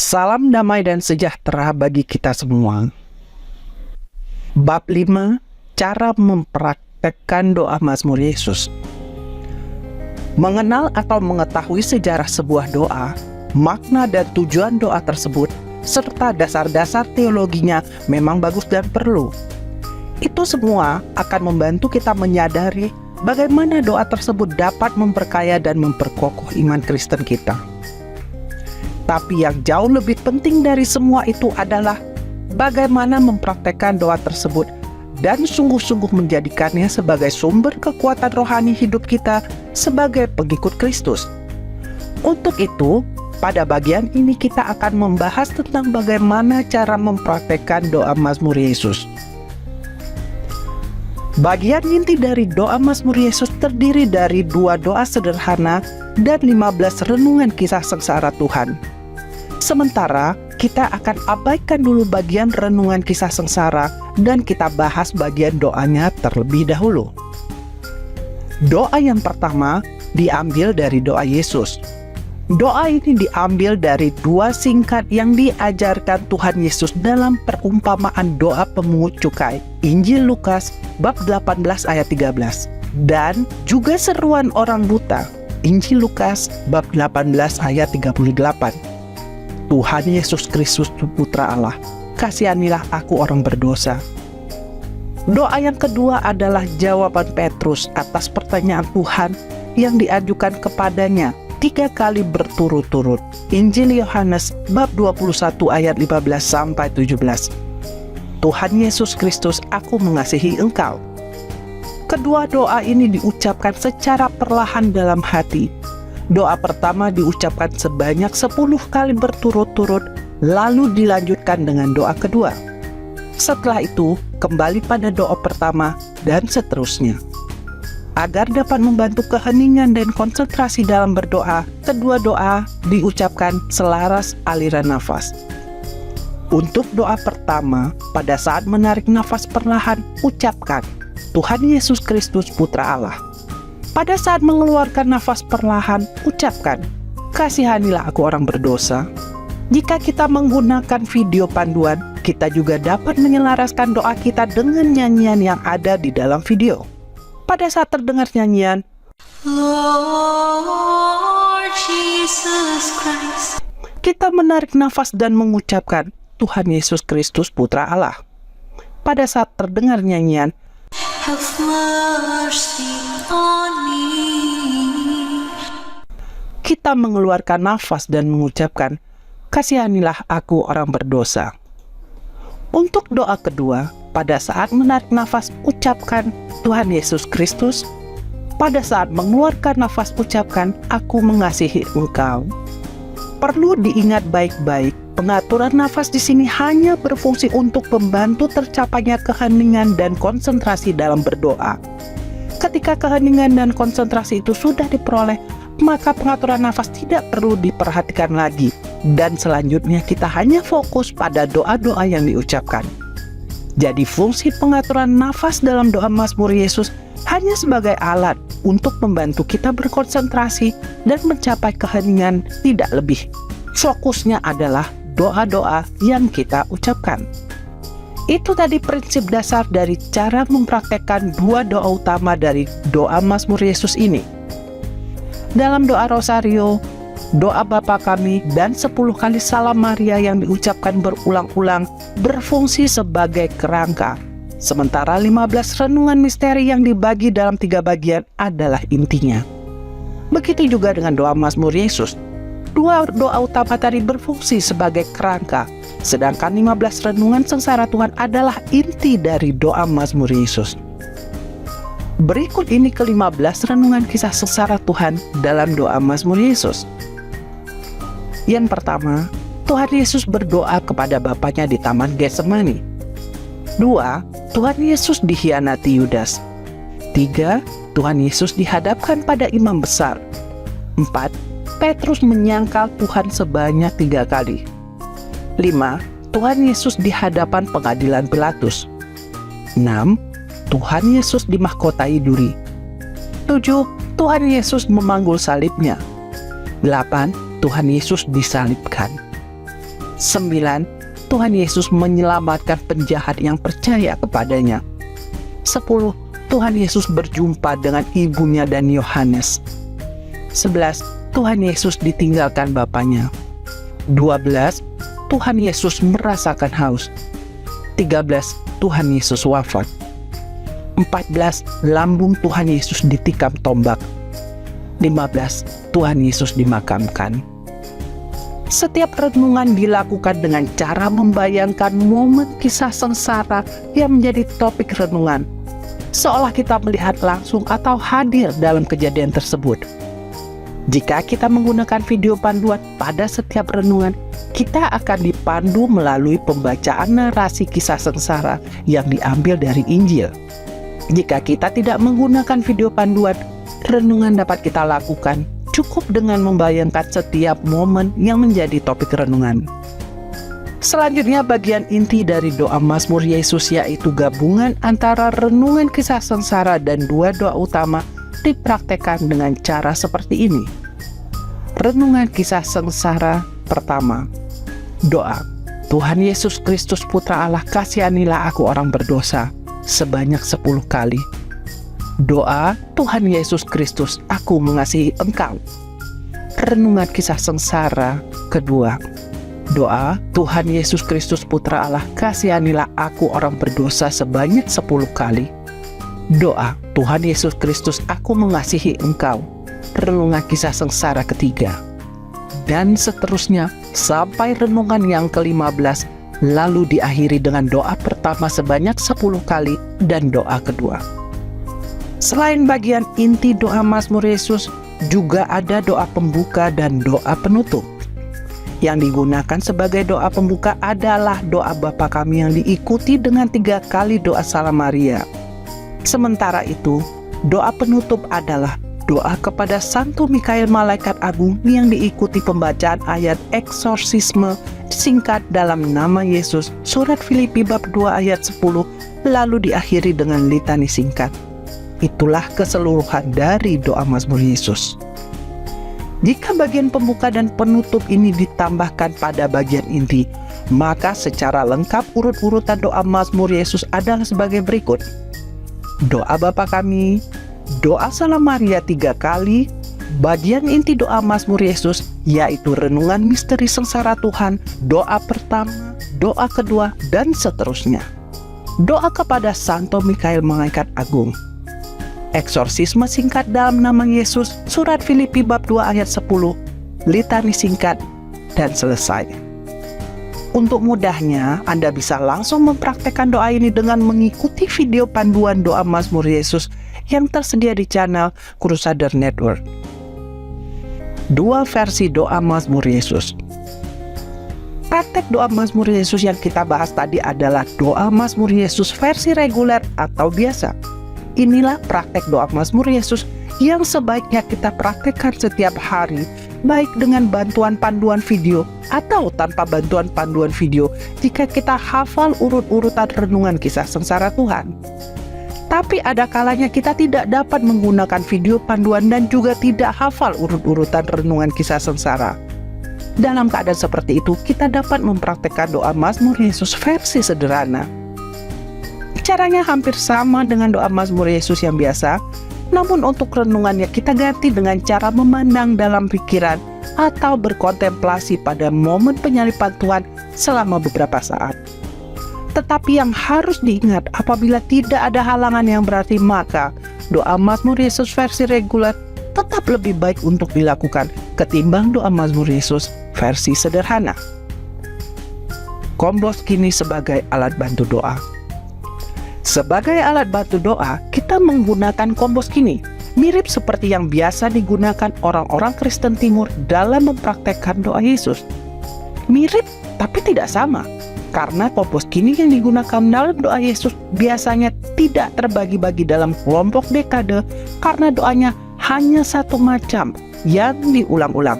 Salam damai dan sejahtera bagi kita semua. Bab 5, cara mempraktekkan doa Mazmur Yesus. Mengenal atau mengetahui sejarah sebuah doa, makna dan tujuan doa tersebut, serta dasar-dasar teologinya memang bagus dan perlu. Itu semua akan membantu kita menyadari bagaimana doa tersebut dapat memperkaya dan memperkokoh iman Kristen kita. Tapi yang jauh lebih penting dari semua itu adalah bagaimana mempraktekkan doa tersebut dan sungguh-sungguh menjadikannya sebagai sumber kekuatan rohani hidup kita sebagai pengikut Kristus. Untuk itu, pada bagian ini kita akan membahas tentang bagaimana cara mempraktekkan doa Mazmur Yesus. Bagian inti dari doa Mazmur Yesus terdiri dari 2 doa sederhana dan 15 renungan kisah sengsara Tuhan. Sementara kita akan abaikan dulu bagian renungan kisah sengsara dan kita bahas bagian doanya terlebih dahulu. Doa yang pertama diambil dari doa Yesus. Doa ini diambil dari 2 singkat yang diajarkan Tuhan Yesus dalam perumpamaan doa pemungut cukai, Injil Lukas bab 18 ayat 13, dan juga seruan orang buta, Injil Lukas bab 18 ayat 38. Tuhan Yesus Kristus Putra Allah, kasihanilah aku orang berdosa. Doa yang kedua adalah jawaban Petrus atas pertanyaan Tuhan yang diajukan kepadanya 3 kali berturut-turut. Injil Yohanes bab 21 ayat 15 sampai 17. Tuhan Yesus Kristus, aku mengasihi engkau. Kedua doa ini diucapkan secara perlahan dalam hati. Doa pertama diucapkan sebanyak 10 kali berturut-turut, lalu dilanjutkan dengan doa kedua. Setelah itu, kembali pada doa pertama, dan seterusnya. Agar dapat membantu keheningan dan konsentrasi dalam berdoa, kedua doa diucapkan selaras aliran nafas. Untuk doa pertama, pada saat menarik nafas perlahan, ucapkan, Tuhan Yesus Kristus Putra Allah. Pada saat mengeluarkan nafas perlahan, ucapkan, kasihanilah aku orang berdosa. Jika kita menggunakan video panduan, kita juga dapat menyelaraskan doa kita dengan nyanyian yang ada di dalam video. Pada saat terdengar nyanyian, Lord Jesus Christ, kita menarik nafas dan mengucapkan, Tuhan Yesus Kristus Putra Allah. Pada saat terdengar nyanyian, have mercy on me, kita mengeluarkan nafas dan mengucapkan, kasihanilah aku orang berdosa. Untuk doa kedua, pada saat menarik nafas ucapkan, Tuhan Yesus Kristus. Pada saat mengeluarkan nafas ucapkan, aku mengasihi engkau. Perlu diingat baik-baik, pengaturan nafas di sini hanya berfungsi untuk membantu tercapainya keheningan dan konsentrasi dalam berdoa. Ketika keheningan dan konsentrasi itu sudah diperoleh, maka pengaturan nafas tidak perlu diperhatikan lagi, dan selanjutnya kita hanya fokus pada doa-doa yang diucapkan. Jadi fungsi pengaturan nafas dalam doa Mazmur Yesus hanya sebagai alat untuk membantu kita berkonsentrasi dan mencapai keheningan, tidak lebih. Fokusnya adalah doa-doa yang kita ucapkan. Itu tadi prinsip dasar dari cara mempraktekkan 2 doa utama dari doa Mazmur Yesus ini. Dalam doa Rosario, doa Bapa Kami, dan 10 kali Salam Maria yang diucapkan berulang-ulang berfungsi sebagai kerangka. Sementara 15 renungan misteri yang dibagi dalam 3 bagian adalah intinya. Begitu juga dengan doa Mazmur Yesus. 2 doa utama tadi berfungsi sebagai kerangka, sedangkan 15 renungan sengsara Tuhan adalah inti dari doa Mazmur Yesus. Berikut ini ke-15 renungan kisah sengsara Tuhan dalam doa Mazmur Yesus. Yang pertama, Tuhan Yesus berdoa kepada Bapaknya di Taman Getsemani. 2. Tuhan Yesus dikhianati Yudas. 3. Tuhan Yesus dihadapkan pada imam besar. 4. Petrus menyangkal Tuhan sebanyak 3 kali. 5. Tuhan Yesus di hadapan pengadilan Pilatus. 6. Tuhan Yesus dimahkotai duri. 7. Tuhan Yesus memanggul salibnya. 8. Tuhan Yesus disalibkan. 9. Tuhan Yesus menyelamatkan penjahat yang percaya kepadanya. 10. Tuhan Yesus berjumpa dengan ibunya dan Yohanes. 11. Tuhan Yesus ditinggalkan Bapanya. 12. Tuhan Yesus merasakan haus. 13. Tuhan Yesus wafat. 14. Lambung Tuhan Yesus ditikam tombak. 15. Tuhan Yesus dimakamkan. Setiap renungan dilakukan dengan cara membayangkan momen kisah sengsara yang menjadi topik renungan, seolah kita melihat langsung atau hadir dalam kejadian tersebut. Jika kita menggunakan video panduan pada setiap renungan, kita akan dipandu melalui pembacaan narasi kisah sengsara yang diambil dari Injil. Jika kita tidak menggunakan video panduan, renungan dapat kita lakukan cukup dengan membayangkan setiap momen yang menjadi topik renungan. Selanjutnya bagian inti dari doa Mazmur Yesus, yaitu gabungan antara renungan kisah sengsara dan dua doa utama dipraktekkan dengan cara seperti ini. Renungan kisah sengsara pertama. Doa, Tuhan Yesus Kristus Putra Allah, kasihanilah aku orang berdosa, sebanyak 10 kali. Doa, Tuhan Yesus Kristus, aku mengasihi Engkau. Renungan kisah sengsara kedua. Doa, Tuhan Yesus Kristus Putra Allah, kasihanilah aku orang berdosa, sebanyak 10 kali. Doa, Tuhan Yesus Kristus, aku mengasihi Engkau. Renungan kisah sengsara ketiga. Dan seterusnya sampai renungan yang ke-15, lalu diakhiri dengan doa pertama sebanyak 10 kali dan doa kedua. Selain bagian inti doa Mazmur Yesus, juga ada doa pembuka dan doa penutup. Yang digunakan sebagai doa pembuka adalah doa Bapa Kami yang diikuti dengan 3 kali doa Salam Maria. Sementara itu, doa penutup adalah doa kepada Santo Mikael Malaikat Agung yang diikuti pembacaan ayat eksorsisme singkat dalam nama Yesus, surat Filipi bab 2 ayat 10, lalu diakhiri dengan litani singkat. Itulah keseluruhan dari doa Mazmur Yesus. Jika bagian pembuka dan penutup ini ditambahkan pada bagian inti, maka secara lengkap urut-urutan doa Mazmur Yesus adalah sebagai berikut. Doa Bapa Kami, doa Salam Maria 3 kali, bagian inti doa Mazmur Yesus yaitu renungan misteri sengsara Tuhan, doa pertama, doa kedua, dan seterusnya. Doa kepada Santo Mikael Malaikat Agung. Eksorsisme singkat dalam nama Yesus, surat Filipi bab 2 ayat 10, litani singkat, dan selesai. Untuk mudahnya, Anda bisa langsung mempraktekkan doa ini dengan mengikuti video panduan doa Mazmur Yesus yang tersedia di channel Crusader Network. 2 versi doa Mazmur Yesus. Praktek doa Mazmur Yesus yang kita bahas tadi adalah doa Mazmur Yesus versi reguler atau biasa. Inilah praktek doa Mazmur Yesus yang sebaiknya kita praktekkan setiap hari, baik dengan bantuan panduan video atau tanpa bantuan panduan video jika kita hafal urut-urutan renungan kisah sengsara Tuhan. Tapi ada kalanya kita tidak dapat menggunakan video panduan dan juga tidak hafal urut-urutan renungan kisah sengsara. Dalam keadaan seperti itu, kita dapat mempraktekkan doa Mazmur Yesus versi sederhana. Caranya hampir sama dengan doa Mazmur Yesus yang biasa, namun untuk renungannya kita ganti dengan cara memandang dalam pikiran atau berkontemplasi pada momen penyaliban Tuhan selama beberapa saat. Tetapi yang harus diingat, apabila tidak ada halangan yang berarti, maka doa Mazmur Yesus versi reguler tetap lebih baik untuk dilakukan ketimbang doa Mazmur Yesus versi sederhana. Kombos kini sebagai alat bantu doa. Sebagai alat bantu doa, kita menggunakan kombos kini, mirip seperti yang biasa digunakan orang-orang Kristen Timur dalam mempraktekkan doa Yesus. Mirip, tapi tidak sama, karena kombos kini yang digunakan dalam doa Yesus biasanya tidak terbagi-bagi dalam kelompok dekade, karena doanya hanya satu macam yang diulang-ulang.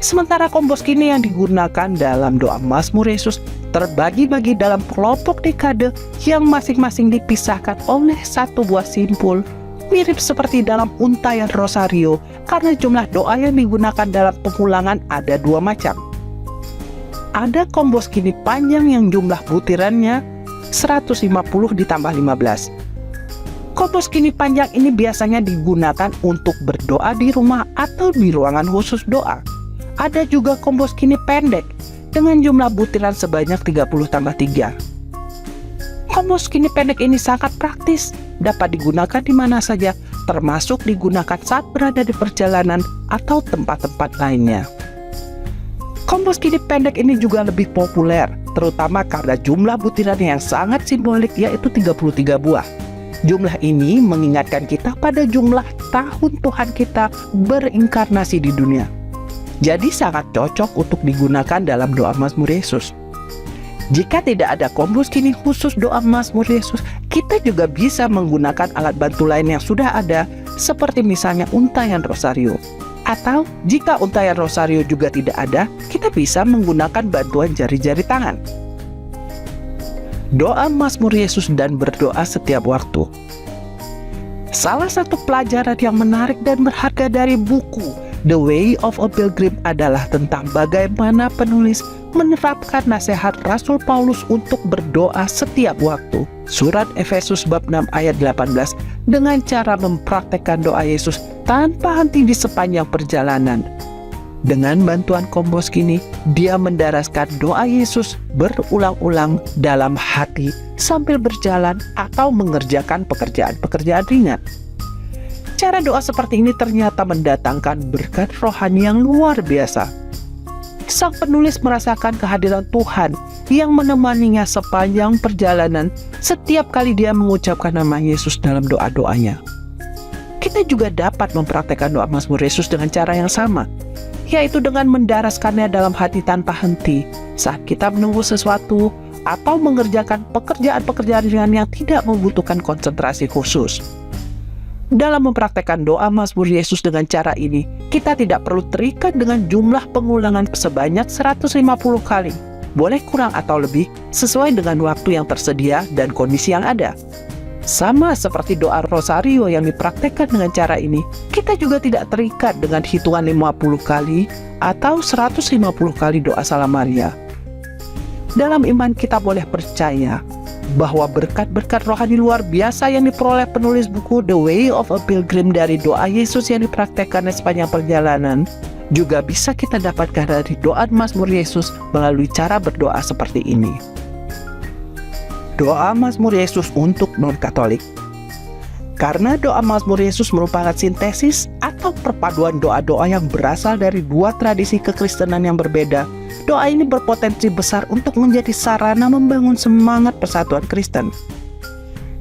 Sementara kombos kini yang digunakan dalam doa Mazmur Yesus terbagi-bagi dalam kelompok dekade yang masing-masing dipisahkan oleh satu buah simpul, mirip seperti dalam untayan rosario, karena jumlah doa yang digunakan dalam pengulangan ada 2 macam. ada combo skinny panjang yang jumlah butirannya 150 ditambah 15. Combo skinny panjang ini biasanya digunakan untuk berdoa di rumah atau di ruangan khusus doa. Ada juga combo skinny pendek dengan jumlah butiran sebanyak 30 tambah 3. Combo skinny pendek ini sangat praktis, dapat digunakan di mana saja, termasuk digunakan saat berada di perjalanan atau tempat-tempat lainnya. Combo skinny pendek ini juga lebih populer, terutama karena jumlah butirannya yang sangat simbolik, yaitu 33 buah. Jumlah ini mengingatkan kita pada jumlah tahun Tuhan kita berinkarnasi di dunia. Jadi sangat cocok untuk digunakan dalam doa Mazmur Yesus. Jika tidak ada combo skinny khusus doa Mazmur Yesus, kita juga bisa menggunakan alat bantu lain yang sudah ada, seperti misalnya untayan rosario. Atau jika untayan rosario juga tidak ada, kita bisa menggunakan bantuan jari-jari tangan. Doa Mazmur Yesus dan berdoa setiap waktu. Salah satu pelajaran yang menarik dan berharga dari buku The Way of a Pilgrim adalah tentang bagaimana penulis menerapkan nasihat Rasul Paulus untuk berdoa setiap waktu. Surat Efesus bab 6 ayat 18 dengan cara mempraktekkan doa Yesus tanpa henti di sepanjang perjalanan. Dengan bantuan combo skinny, dia mendaraskan doa Yesus berulang-ulang dalam hati sambil berjalan atau mengerjakan pekerjaan-pekerjaan ringan. Cara doa seperti ini ternyata mendatangkan berkat rohani yang luar biasa. Sang penulis merasakan kehadiran Tuhan yang menemaninya sepanjang perjalanan setiap kali dia mengucapkan nama Yesus dalam doa-doanya. Kita juga dapat mempraktekkan doa Mazmur Yesus dengan cara yang sama, yaitu dengan mendaraskannya dalam hati tanpa henti saat kita menunggu sesuatu atau mengerjakan pekerjaan-pekerjaan ringan yang tidak membutuhkan konsentrasi khusus. Dalam mempraktekkan doa Mazmur Yesus dengan cara ini, kita tidak perlu terikat dengan jumlah pengulangan sebanyak 150 kali. Boleh kurang atau lebih, sesuai dengan waktu yang tersedia dan kondisi yang ada. Sama seperti doa rosario yang dipraktekkan dengan cara ini, kita juga tidak terikat dengan hitungan 50 kali atau 150 kali doa Salam Maria. Dalam iman kita boleh percaya bahwa berkat-berkat rohani luar biasa yang diperoleh penulis buku The Way of a Pilgrim dari doa Yesus yang dipraktekkan sepanjang perjalanan juga bisa kita dapatkan dari doa Mazmur Yesus melalui cara berdoa seperti ini. Doa Mazmur Yesus untuk non-Katolik. Karena doa Mazmur Yesus merupakan sintesis atau perpaduan doa-doa yang berasal dari dua tradisi kekristenan yang berbeda, doa ini berpotensi besar untuk menjadi sarana membangun semangat persatuan Kristen.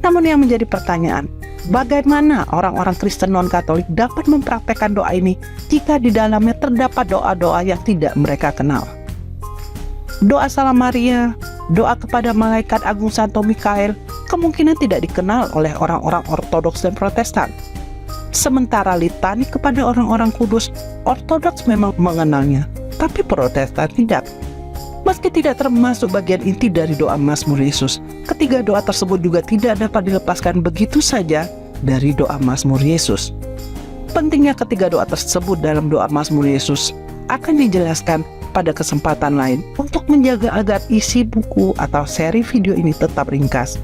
Namun yang menjadi pertanyaan, bagaimana orang-orang Kristen non-Katolik dapat mempraktekkan doa ini jika di dalamnya terdapat doa-doa yang tidak mereka kenal? Doa Salam Maria, doa kepada malaikat agung Santo Mikael kemungkinan tidak dikenal oleh orang-orang Ortodoks dan Protestan. Sementara litani kepada orang-orang kudus, Ortodoks memang mengenalnya, tapi Protestan tidak. Meski tidak termasuk bagian inti dari doa Mazmur Yesus, ketiga doa tersebut juga tidak dapat dilepaskan begitu saja dari doa Mazmur Yesus. Pentingnya ketiga doa tersebut dalam doa Mazmur Yesus akan dijelaskan pada kesempatan lain untuk menjaga agar isi buku atau seri video ini tetap ringkas.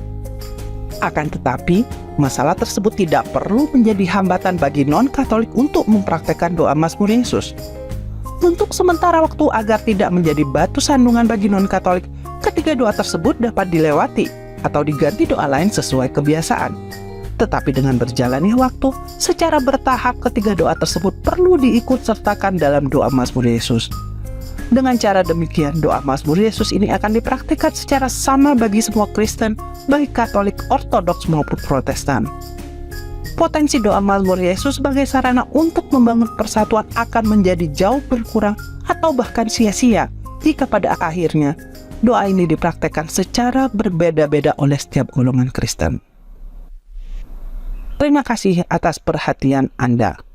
Akan tetapi, masalah tersebut tidak perlu menjadi hambatan bagi non-Katolik untuk mempraktekkan doa Mazmur Yesus. Untuk sementara waktu agar tidak menjadi batu sandungan bagi non-Katolik, ketiga doa tersebut dapat dilewati atau diganti doa lain sesuai kebiasaan. Tetapi dengan berjalannya waktu, secara bertahap ketiga doa tersebut perlu diikut sertakan dalam doa Mazmur Yesus. Dengan cara demikian, doa Mazmur Yesus ini akan dipraktikkan secara sama bagi semua Kristen, baik Katolik, Ortodoks maupun Protestan. Potensi doa Mazmur Yesus sebagai sarana untuk membangun persatuan akan menjadi jauh berkurang atau bahkan sia-sia jika pada akhirnya doa ini dipraktikkan secara berbeda-beda oleh setiap golongan Kristen. Terima kasih atas perhatian Anda.